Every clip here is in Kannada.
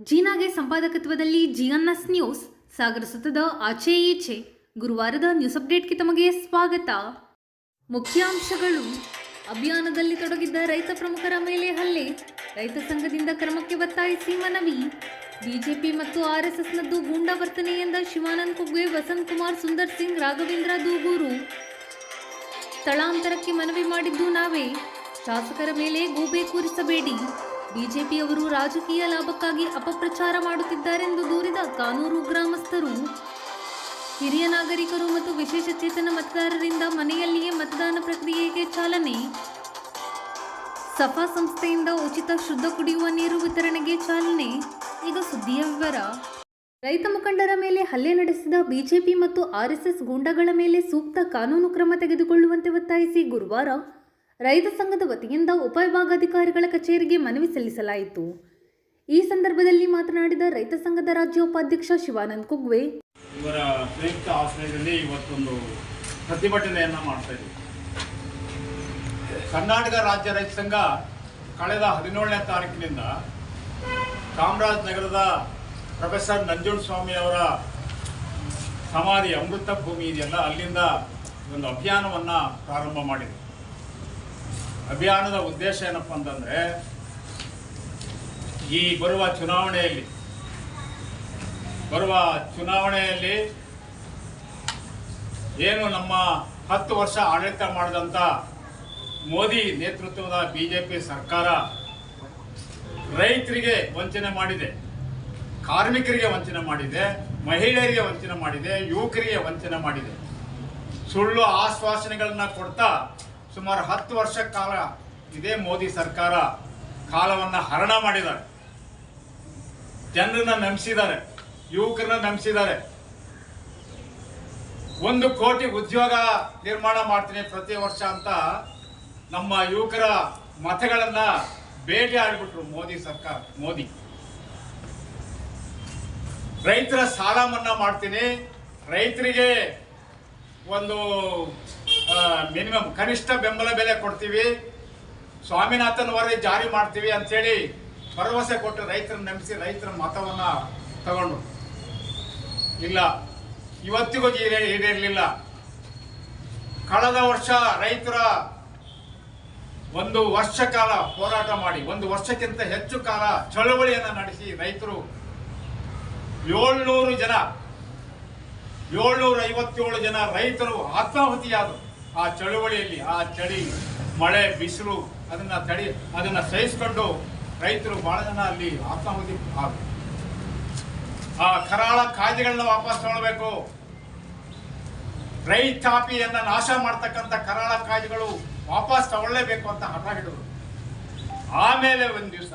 ಜೀನಾಗೆ ಸಂಪಾದಕತ್ವದಲ್ಲಿ ಜಿಎನ್ಎಸ್ ನ್ಯೂಸ್ ಸಾಗರ ಸುತ್ತದ ಆಚೆ ಈಚೆ ಗುರುವಾರದ ನ್ಯೂಸ್ ಅಪ್ಡೇಟ್ಗೆ ತಮಗೆ ಸ್ವಾಗತ. ಮುಖ್ಯಾಂಶಗಳು. ಅಭಿಯಾನದಲ್ಲಿ ತೊಡಗಿದ್ದ ರೈತ ಪ್ರಮುಖರ ಮೇಲೆ ಹಲ್ಲೆ, ರೈತ ಸಂಘದಿಂದ ಕ್ರಮಕ್ಕೆ ಒತ್ತಾಯಿಸಿ ಮನವಿ. ಬಿಜೆಪಿ ಮತ್ತು ಆರ್ಎಸ್ಎಸ್ನದ್ದು ಗೂಂಡಾ ವರ್ತನೆ ಎಂದ ಶಿವಾನಂದ ಕುಗ್ವೆ, ವಸಂತ್ ಕುಮಾರ್, ಸುಂದರ್ ಸಿಂಗ್, ರಾಘವೇಂದ್ರ ದೂಗೂರು. ಸ್ಥಳಾಂತರಕ್ಕೆ ಮನವಿ ಮಾಡಿದ್ದು ನಾವೇ, ಶಾಸಕರ ಮೇಲೆ ಗೂಬೆ ಕೂರಿಸಬೇಡಿ. ಬಿಜೆಪಿಯವರು ರಾಜಕೀಯ ಲಾಭಕ್ಕಾಗಿ ಅಪಪ್ರಚಾರ ಮಾಡುತ್ತಿದ್ದಾರೆಂದು ದೂರಿದ ಕಾನೂರು ಗ್ರಾಮಸ್ಥರು. ಹಿರಿಯ ನಾಗರಿಕರು ಮತ್ತು ವಿಶೇಷ ಚೇತನ ಮತದಾರರಿಂದ ಮನೆಯಲ್ಲಿಯೇ ಮತದಾನ ಪ್ರಕ್ರಿಯೆಗೆ ಚಾಲನೆ. ಸಫಾ ಸಂಸ್ಥೆಯಿಂದ ಉಚಿತ ಶುದ್ಧ ಕುಡಿಯುವ ನೀರು ವಿತರಣೆಗೆ ಚಾಲನೆ. ಈಗ ಸುದ್ದಿಯ ವಿವರ. ರೈತ ಮುಖಂಡರ ಮೇಲೆ ಹಲ್ಲೆ ನಡೆಸಿದ ಬಿಜೆಪಿ ಮತ್ತು ಆರ್ಎಸ್ಎಸ್ ಗೂಂಡಾಗಳ ಮೇಲೆ ಸೂಕ್ತ ಕಾನೂನು ಕ್ರಮ ತೆಗೆದುಕೊಳ್ಳುವಂತೆ ಒತ್ತಾಯಿಸಿ ಗುರುವಾರ ರೈತ ಸಂಘದ ವತಿಯಿಂದ ಉಪವಿಭಾಗಾಧಿಕಾರಿಗಳ ಕಚೇರಿಗೆ ಮನವಿ ಸಲ್ಲಿಸಲಾಯಿತು. ಈ ಸಂದರ್ಭದಲ್ಲಿ ಮಾತನಾಡಿದ ರೈತ ಸಂಘದ ರಾಜ್ಯ ಉಪಾಧ್ಯಕ್ಷ ಶಿವಾನಂದ ಕುಗ್ವೆ, ಇವರ ಸಂಯುಕ್ತ ಆಶ್ರಯದಲ್ಲಿ ಇವತ್ತೊಂದು ಪ್ರತಿಭಟನೆಯನ್ನು ಮಾಡ್ತಾ ಇದ್ದೀವಿ. ಕರ್ನಾಟಕ ರಾಜ್ಯ ರೈತ ಸಂಘ ಕಳೆದ 17ನೇ ತಾರೀಕಿನಿಂದ ಚಾಮರಾಜನಗರದ ಪ್ರೊಫೆಸರ್ ನಂಜುಂಡಸ್ವಾಮಿ ಅವರ ಸಮಾಧಿ ಅಮೃತ ಭೂಮಿ ಇದೆಯಲ್ಲ, ಅಲ್ಲಿಂದ ಒಂದು ಅಭಿಯಾನವನ್ನು ಪ್ರಾರಂಭ ಮಾಡಿದೆ. ಅಭಿಯಾನದ ಉದ್ದೇಶ ಏನಪ್ಪ ಅಂತಂದರೆ, ಈ ಬರುವ ಚುನಾವಣೆಯಲ್ಲಿ ಏನು ನಮ್ಮ 10 ವರ್ಷ ಆಡಳಿತ ಮಾಡಿದಂಥ ಮೋದಿ ನೇತೃತ್ವದ ಬಿಜೆಪಿ ಸರ್ಕಾರ ರೈತರಿಗೆ ವಂಚನೆ ಮಾಡಿದೆ, ಕಾರ್ಮಿಕರಿಗೆ ವಂಚನೆ ಮಾಡಿದೆ, ಮಹಿಳೆಯರಿಗೆ ವಂಚನೆ ಮಾಡಿದೆ, ಯುವಕರಿಗೆ ವಂಚನೆ ಮಾಡಿದೆ. ಸುಳ್ಳು ಆಶ್ವಾಸನೆಗಳನ್ನು ಕೊಡ್ತಾ ಸುಮಾರು 10 ವರ್ಷ ಕಾಲ ಇದೇ ಮೋದಿ ಸರ್ಕಾರ ಕಾಲವನ್ನು ಹರಣ ಮಾಡಿದ್ದಾರೆ. ಜನರನ್ನ ನಂಬಿಸಿದ್ದಾರೆ, ಯುವಕರನ್ನ ನಂಬಿಸಿದ್ದಾರೆ. 1 ಕೋಟಿ ಉದ್ಯೋಗ ನಿರ್ಮಾಣ ಮಾಡ್ತೀನಿ ಪ್ರತಿ ವರ್ಷ ಅಂತ ನಮ್ಮ ಯುವಕರ ಮತಗಳನ್ನ ಬೇಟೆ ಆಡಿಬಿಟ್ರು ಮೋದಿ ಸರ್ಕಾರ. ರೈತರ ಸಾಲ ಮನ್ನಾ ಮಾಡ್ತೀನಿ, ರೈತರಿಗೆ ಒಂದು ಮಿನಿಮಮ್ ಕನಿಷ್ಠ ಬೆಂಬಲ ಬೆಲೆ ಕೊಡ್ತೀವಿ, ಸ್ವಾಮಿನಾಥನ್ ವರದಿ ಜಾರಿ ಮಾಡ್ತೀವಿ ಅಂಥೇಳಿ ಭರವಸೆ ಕೊಟ್ಟು ರೈತರನ್ನ ನಂಬಿಸಿ ರೈತರ ಮತವನ್ನು ತಗೊಂಡು ಇಲ್ಲ, ಇವತ್ತಿಗೂ ಈಡೇರಲಿಲ್ಲ. ಕಳೆದ ವರ್ಷ ರೈತರ 1 ವರ್ಷ ಕಾಲ ಹೋರಾಟ ಮಾಡಿ 1 ವರ್ಷಕ್ಕಿಂತ ಹೆಚ್ಚು ಕಾಲ ಚಳವಳಿಯನ್ನು ನಡೆಸಿ ರೈತರು 757 ಜನ ರೈತರು ಆತ್ಮಾಹುತಿಯಾದರು. ಆ ಚಳವಳಿಯಲ್ಲಿ ಆ ಚಳಿ, ಮಳೆ, ಬಿಸಿಲು ಅದನ್ನ ಸಹಿಸಿಕೊಂಡು ರೈತರು ಬಹಳ ಜನ ಅಲ್ಲಿ ಆತ್ಮಾಹುತಿ ಆದರು. ಆ ಕರಾಳ ಕಾಯ್ದೆಗಳನ್ನ ವಾಪಸ್ ತಗೊಳ್ಬೇಕು, ರೈತಾಪಿಯನ್ನ ನಾಶ ಮಾಡ್ತಕ್ಕಂಥ ಕರಾಳ ಕಾಯ್ದೆಗಳು ವಾಪಸ್ ತಗೊಳ್ಳೇಬೇಕು ಅಂತ ಹಠ ಹಿಡಿದ್ರು. ಆಮೇಲೆ ಒಂದು ದಿವಸ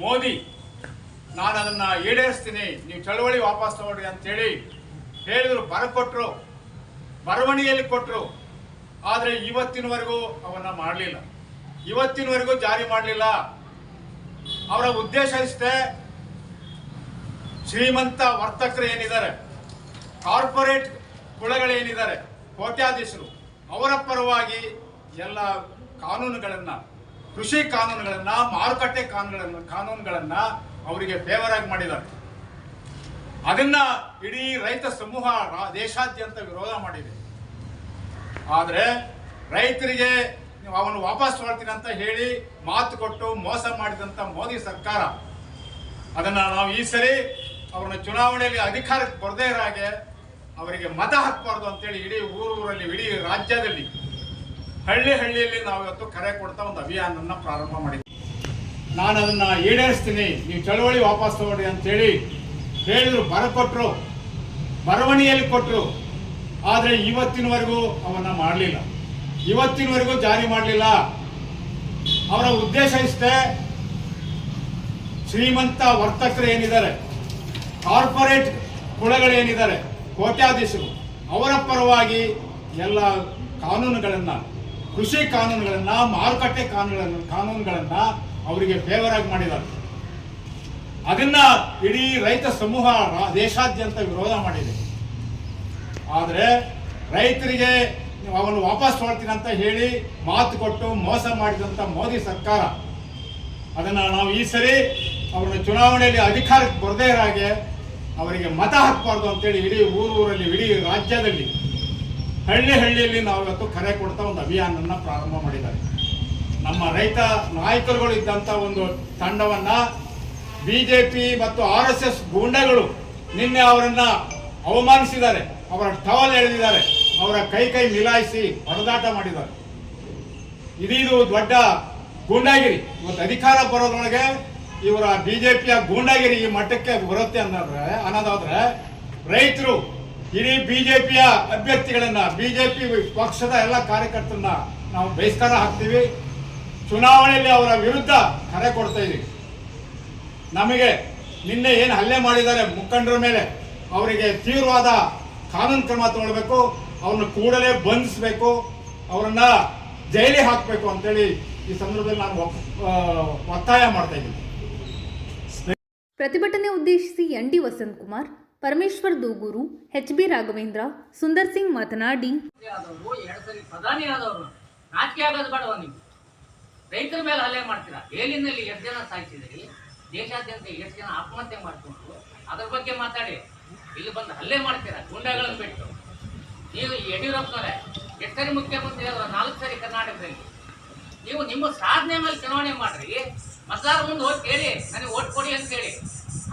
ಮೋದಿ ನಾನು ಅದನ್ನ ಈಡೇರಿಸ್ತೀನಿ, ನೀವು ಚಳವಳಿ ವಾಪಸ್ ತಗೊಳ್ಳಿ ಅಂತೇಳಿ ಹೇಳಿದ್ರು, ಬರಕೊಟ್ರು, ಬರವಣಿಗೆಯಲ್ಲಿ ಕೊಟ್ಟರು. ಆದರೆ ಇವತ್ತಿನವರೆಗೂ ಅವನ್ನ ಮಾಡಲಿಲ್ಲ, ಇವತ್ತಿನವರೆಗೂ ಜಾರಿ ಮಾಡಲಿಲ್ಲ. ಅವರ ಉದ್ದೇಶ ಇಷ್ಟೇ, ಶ್ರೀಮಂತ ವರ್ತಕರು ಏನಿದ್ದಾರೆ, ಕಾರ್ಪೊರೇಟ್ ಕುಳಗಳೇನಿದ್ದಾರೆ, ಕೋಟ್ಯಾಧೀಶರು, ಅವರ ಪರವಾಗಿ ಎಲ್ಲ ಕಾನೂನುಗಳನ್ನ, ಕೃಷಿ ಕಾನೂನುಗಳನ್ನ, ಮಾರುಕಟ್ಟೆ ಕಾನೂನುಗಳನ್ನ ಅವರಿಗೆ ಫೇವರ್ ಆಗಿ ಮಾಡಿದ್ದಾರೆ. ಅದನ್ನ ಇಡೀ ರೈತ ಸಮೂಹ ದೇಶಾದ್ಯಂತ ವಿರೋಧ ಮಾಡಿದೆ. ಆದರೆ ರೈತರಿಗೆ ಅವನು ವಾಪಸ್ ಮಾಡ್ತೀನಿ ಅಂತ ಹೇಳಿ ಮಾತು ಕೊಟ್ಟು ಮೋಸ ಮಾಡಿದಂಥ ಮೋದಿ ಸರ್ಕಾರ, ಅದನ್ನ ನಾವು ಈ ಸರಿ ಅವ್ರನ್ನ ಚುನಾವಣೆಯಲ್ಲಿ ಅಧಿಕಾರಕ್ಕೆ ಬರದೇ ಇರೋ ಹಾಗೆ ಅವರಿಗೆ ಮತ ಹಾಕಬಾರ್ದು ಅಂತೇಳಿ ಇಡೀ ಊರಲ್ಲಿ, ಇಡೀ ರಾಜ್ಯದಲ್ಲಿ, ಹಳ್ಳಿಯಲ್ಲಿ ನಾವು ಇವತ್ತು ಕರೆ ಕೊಡ್ತಾ ಒಂದು ಅಭಿಯಾನವನ್ನ ಪ್ರಾರಂಭ ಮಾಡಿದ್ವಿ. ನಾನು ಅದನ್ನ ಈಡೇರಿಸ್ತೀನಿ, ನೀವು ಚಳವಳಿ ವಾಪಸ್ ತಗೊಳ್ಳಿ ಅಂತೇಳಿ ಹೇಳಿದ್ರು, ಬರಕೊಟ್ರು, ಬರವಣಿಗೆಯಲ್ಲಿ ಕೊಟ್ಟರು. ಆದರೆ ಇವತ್ತಿನವರೆಗೂ ಅವನ್ನ ಮಾಡಲಿಲ್ಲ, ಇವತ್ತಿನವರೆಗೂ ಜಾರಿ ಮಾಡಲಿಲ್ಲ. ಅವರ ಉದ್ದೇಶ ಇಷ್ಟೇ, ಶ್ರೀಮಂತ ವರ್ತಕರು ಏನಿದ್ದಾರೆ, ಕಾರ್ಪೊರೇಟ್ ಕುಳಗಳೇನಿದ್ದಾರೆ, ಕೋಟ್ಯಾಧೀಶರು, ಅವರ ಪರವಾಗಿ ಎಲ್ಲ ಕಾನೂನುಗಳನ್ನ, ಕೃಷಿ ಕಾನೂನುಗಳನ್ನ, ಮಾರುಕಟ್ಟೆ ಕಾನೂನುಗಳನ್ನ ಅವರಿಗೆ ಫೇವರ್ ಆಗಿ ಮಾಡಿದ್ದಾರೆ. ಅದನ್ನ ಇಡೀ ರೈತ ಸಮೂಹ ದೇಶಾದ್ಯಂತ ವಿರೋಧ ಮಾಡಿದೆ. ಆದರೆ ರೈತರಿಗೆ ಅವನು ವಾಪಸ್ ತೊಗೊಳ್ತೀನಿ ಅಂತ ಹೇಳಿ ಮಾತು ಕೊಟ್ಟು ಮೋಸ ಮಾಡಿದಂಥ ಮೋದಿ ಸರ್ಕಾರ, ಅದನ್ನು ನಾವು ಈ ಸರಿ ಅವ್ರನ್ನ ಚುನಾವಣೆಯಲ್ಲಿ ಅಧಿಕಾರಕ್ಕೆ ಬರದೇ ಇರೋ ಹಾಗೆ ಅವರಿಗೆ ಮತ ಹಾಕಬಾರ್ದು ಅಂತೇಳಿ ಇಡೀ ಊರಲ್ಲಿ ಇಡೀ ರಾಜ್ಯದಲ್ಲಿ ಹಳ್ಳಿಯಲ್ಲಿ ನಾವು ಇವತ್ತು ಕರೆ ಕೊಡ್ತಾ ಒಂದು ಅಭಿಯಾನವನ್ನು ಪ್ರಾರಂಭ ಮಾಡಿದ್ದಾರೆ. ನಮ್ಮ ರೈತ ನಾಯಕರುಗಳು ಇದ್ದಂಥ ಒಂದು ತಂಡವನ್ನು BJP ಮತ್ತು RSS ಗೂಂಡಗಳು ನಿನ್ನೆ ಅವರನ್ನ ಅವಮಾನಿಸಿದ್ದಾರೆ, ಅವರ ಟವಲ್ ಎಳೆದಿದ್ದಾರೆ, ಅವರ ಕೈ ಮಿಲಾಯಿಸಿ ಹೊಡೆದಾಟ ಮಾಡಿದ್ದಾರೆ. ಇದು ದೊಡ್ಡ ಗೂಂಡಾಗಿರಿ. ಇವತ್ತು ಅಧಿಕಾರ ಬರೋದ್ರೊಳಗೆ ಇವರ BJPಯ ಗೂಂಡಾಗಿರಿ ಈ ಮಟ್ಟಕ್ಕೆ ಬರುತ್ತೆ ಅನ್ನೋದಾದ್ರೆ ರೈತರು ಇಡೀ BJPಯ ಅಭ್ಯರ್ಥಿಗಳನ್ನ, BJP ಪಕ್ಷದ ಎಲ್ಲ ಕಾರ್ಯಕರ್ತರನ್ನ ನಾವು ಬಹಿಷ್ಕಾರ ಹಾಕ್ತೀವಿ. ಚುನಾವಣೆಯಲ್ಲಿ ಅವರ ವಿರುದ್ಧ ಕರೆ ಕೊಡ್ತಾ ಇದೀವಿ. ನಮಗೆ ನಿನ್ನೆ ಏನು ಹಲ್ಲೆ ಮಾಡಿದ್ದಾರೆ ಮುಖಂಡರ ಮೇಲೆ, ಅವರಿಗೆ ತೀವ್ರವಾದ ಕಾನೂನು ಕ್ರಮ ತಗೊಳ್ಬೇಕು, ಅವ್ರನ್ನ ಕೂಡಲೇ ಬಂಧಿಸಬೇಕು, ಅವರನ್ನ ಜೈಲಿಗೆ ಹಾಕಬೇಕು ಅಂತೇಳಿ ಈ ಸಂದರ್ಭದಲ್ಲಿ ನಾನು ಒತ್ತಾಯ ಮಾಡ್ತಾ ಇದ್ದೀನಿ. ಪ್ರತಿಭಟನೆ ಉದ್ದೇಶಿಸಿ ND ವಸಂತ್ ಕುಮಾರ್, ಪರಮೇಶ್ವರ್ ದೂಗೂರು, HB ರಾಘವೇಂದ್ರ, ಸುಂದರ್ ಸಿಂಗ್ ಮಾತನಾಡಿ, ಪ್ರಧಾನಿ ಆದವರು ನಾಚಿಕೆ ಆಗೋದು ಬೇಡವ? ನೀವು ರೈತರ ಮೇಲೆ ಹಲ್ಲೆ ಮಾಡ್ತೀರಾ. ಏಲಿನಲ್ಲಿ ಎಷ್ಟು ಜನ ಸಾಯಿಸಿದ್ರಿ, ದೇಶಾದ್ಯಂತ ಎಷ್ಟು ಜನ ಆತ್ಮಹತ್ಯೆ ಮಾಡ್ಕೊಂಡು ಅದ್ರ ಬಗ್ಗೆ ಮಾತಾಡಿ ಇಲ್ಲಿ ಬಂದು ಹಲ್ಲೆ ಮಾಡ್ತೀರಾ ಗುಂಡಾಗಳನ್ನು ಬಿಟ್ಟು. ನೀವು ಯಡಿಯೂರಪ್ಪನವರೇ ಎಷ್ಟು ಸರಿ ಮುಖ್ಯಮಂತ್ರಿ ಆದ್ರು, 4 ಸರಿ ಕರ್ನಾಟಕದಲ್ಲಿ. ನೀವು ನಿಮ್ಮ ಸಾಧನೆ ಮೇಲೆ ಚುನಾವಣೆ ಮಾಡ್ರಿ, ಮತದಾರ ಮುಂದೆ ಹೋಗಿ ಕೇಳಿ ನನಗೆ ಓಟ್ ಕೊಡಿ ಅಂತ ಹೇಳಿ.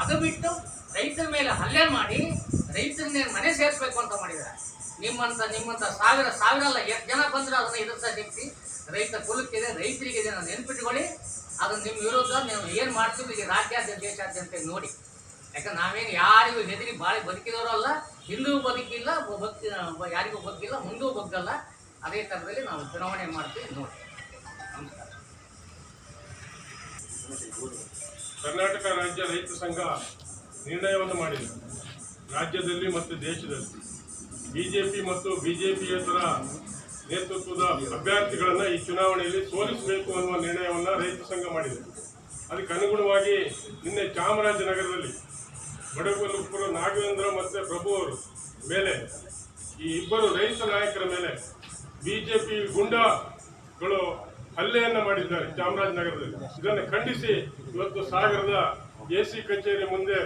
ಅದು ಬಿಟ್ಟು ರೈತರ ಮೇಲೆ ಹಲ್ಲೆ ಮಾಡಿ ರೈತರನ್ನೇ ಮನೆ ಸೇರಿಸ್ಬೇಕು ಅಂತ ಮಾಡಿದ್ದಾರೆ. ನಿಮ್ಮಂತ ಸಾವಿರ ಅಲ್ಲ, ಎಷ್ಟು ಜನ ಬಂದರೂ ಅದನ್ನ ಎದುರಿಸೋ ಶಕ್ತಿ ರೈತ ಕುಲಕ್ಕಿದೆ, ರೈತರಿಗಿದೆ. ನಾನು ನೆನ್ಪಿಟ್ಕೊಳ್ಳಿ, ಅದನ್ನ ನಿಮ್ಮ ವಿರುದ್ಧ ನೀವು ಏನು ಮಾಡ್ತೀವಿ ಈಗ ರಾಜ್ಯಾದ್ಯಂತ ದೇಶಾದ್ಯಂತ ನೋಡಿ. ಯಾಕಂದ್ರೆ ನಾವೇನು ಯಾರಿಗೂ ಹೆದರಿ ಬಾಳಿ ಬದುಕಿದವರು ಅಲ್ಲ, ಹಿಂದೂ ಬದುಕಿಲ್ಲ, ಯಾರಿಗೂ ಬದುಕಿಲ್ಲ, ಮುಂದೂ ಬಗ್ಗಲ್ಲ. ಅದೇ ಥರದಲ್ಲಿ ನಾವು ಚುನಾವಣೆ ಮಾಡ್ತೀವಿ ನೋಡಿ. ನಮಸ್ಕಾರ. ಕರ್ನಾಟಕ ರಾಜ್ಯ ರೈತ ಸಂಘ ನಿರ್ಣಯವನ್ನು ಮಾಡಿದೆ. ರಾಜ್ಯದಲ್ಲಿ ಮತ್ತು ದೇಶದಲ್ಲಿ BJP ಮತ್ತು BJPಯೇತರ ನೇತೃತ್ವದ ಅಭ್ಯರ್ಥಿಗಳನ್ನು ಈ ಚುನಾವಣೆಯಲ್ಲಿ ಸೋಲಿಸಬೇಕು ಅನ್ನುವ ನಿರ್ಣಯವನ್ನು ರೈತ ಸಂಘ ಮಾಡಿದೆ. ಅದಕ್ಕೆ ಅನುಗುಣವಾಗಿ ನಿನ್ನೆ ಚಾಮರಾಜನಗರದಲ್ಲಿ ಬಡಗಲಪುರ ನಾಗೇಂದ್ರ ಮತ್ತು ಪ್ರಭು ಅವರು ಮೇಲೆ, ಈ ಇಬ್ಬರು ರೈತ ನಾಯಕರ ಮೇಲೆ BJP ಗುಂಡಾಗಳು ಹಲ್ಲೆಯನ್ನು ಮಾಡಿದ್ದಾರೆ ಚಾಮರಾಜನಗರದಲ್ಲಿ. ಇದನ್ನು ಖಂಡಿಸಿ ಇವತ್ತು ಸಾಗರದ AC ಕಚೇರಿ ಮುಂದೆ